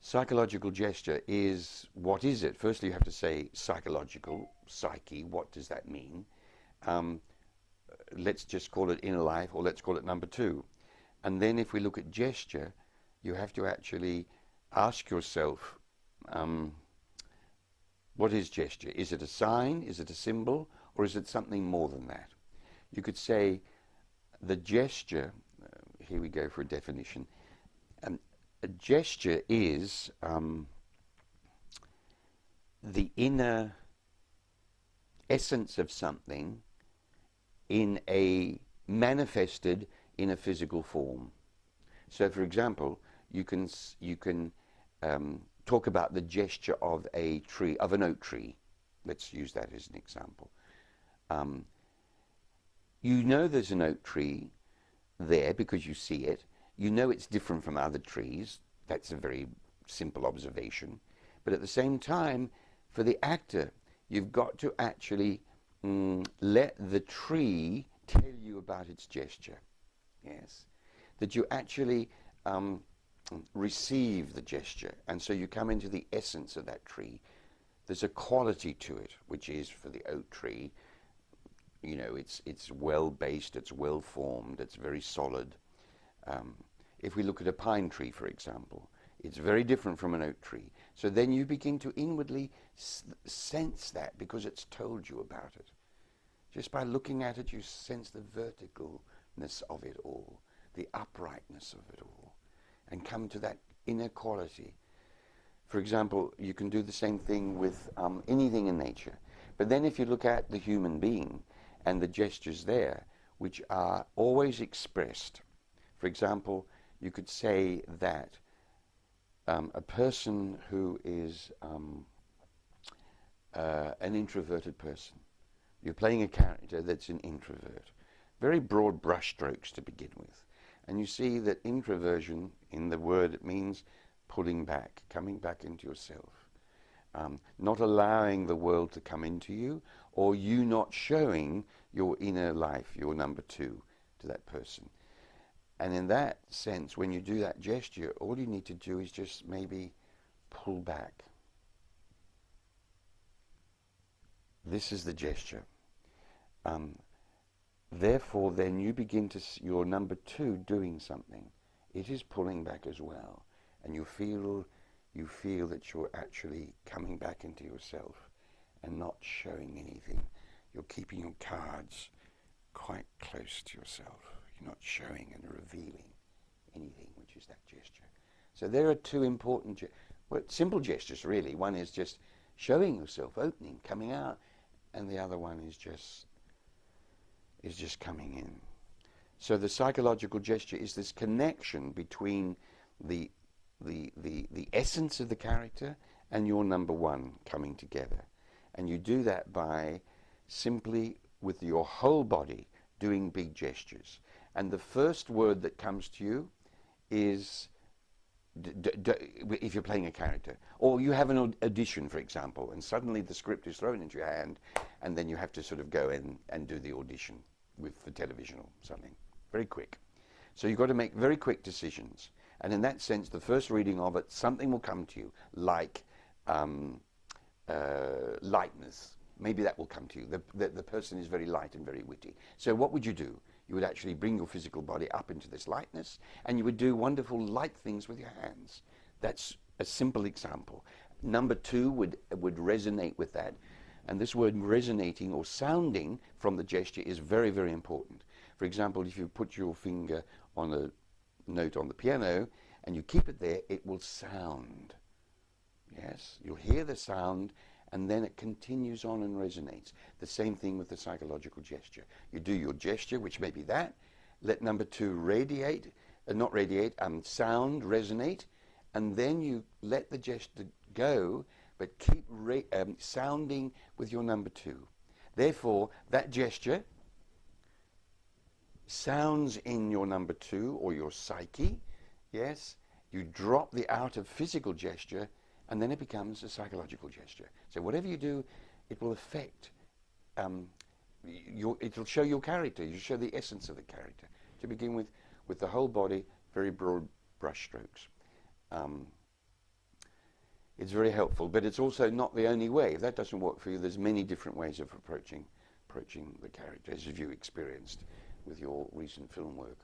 Psychological gesture is, what is it? Firstly, you have to say psychological, psyche, what does that mean? Um, let's just call it inner life, or let's call it number two. And then if we look at gesture, you have to actually ask yourself, what is gesture? Is it a sign? Is it a symbol? Or is it something more than that? You could say the gesture, here we go for a definition, a gesture is the inner essence of something manifested in a physical form. So, for example, you can talk about the gesture of a tree, of an oak tree. Let's use that as an example. You know there's an oak tree there because you see it. You know it's different from other trees. That's a very simple observation. But at the same time, for the actor, you've got to actually let the tree tell you about its gesture. Yes. That you actually receive the gesture. And so you come into the essence of that tree. There's a quality to it, which is, for the oak tree, you know, it's well based, it's well formed, it's very solid. If we look at a pine tree, for example, it's very different from an oak tree. So then you begin to inwardly sense that because it's told you about it. Just by looking at it, you sense the verticalness of it all, the uprightness of it all, and come to that inner quality. For example, you can do the same thing with anything in nature. But then if you look at the human being and the gestures there, which are always expressed. For example, you could say that a person who is an introverted person, you're playing a character that's an introvert. Very broad brush strokes to begin with. And you see that introversion, in the word, it means pulling back, coming back into yourself. Not allowing the world to come into you, or you not showing your inner life, your number two, to that person. And in that sense, when you do that gesture, all you need to do is just maybe pull back. This is the gesture. Therefore, then you begin to see your number two doing something. It is pulling back as well. And you feel that you're actually coming back into yourself and not showing anything. You're keeping your cards quite close to yourself. You're not showing and revealing anything, which is that gesture. So there are two important, simple gestures really. One is just showing yourself, opening, coming out, and the other one is just coming in. So the psychological gesture is this connection between the essence of the character and your number one coming together. And you do that by simply, with your whole body, doing big gestures. And the first word that comes to you is, if you're playing a character, or you have an audition, for example, and suddenly the script is thrown into your hand, and then you have to sort of go in and do the audition for television or something. Very quick. So you've got to make very quick decisions. And in that sense, the first reading of it, something will come to you, like lightness. Maybe that will come to you. The person is very light and very witty. So what would you do? You would actually bring your physical body up into this lightness, and you would do wonderful light things with your hands. That's a simple example. Number two would resonate with that. And this word resonating or sounding from the gesture is very, very important. For example, if you put your finger on a note on the piano and you keep it there, it will sound. Yes, you'll hear the sound, and then it continues on and resonates. The same thing with the psychological gesture. You do your gesture, which may be that. Let number two sound, resonate, and then you let the gesture go, but keep sounding with your number two. Therefore, that gesture sounds in your number two or your psyche. Yes, you drop the outer physical gesture, and then it becomes a psychological gesture. So whatever you do, it will affect, it'll show your character. You show the essence of the character. To begin with the whole body, very broad brush strokes. It's very helpful, but it's also not the only way. If that doesn't work for you, there's many different ways of approaching the characters, as you experienced with your recent film work.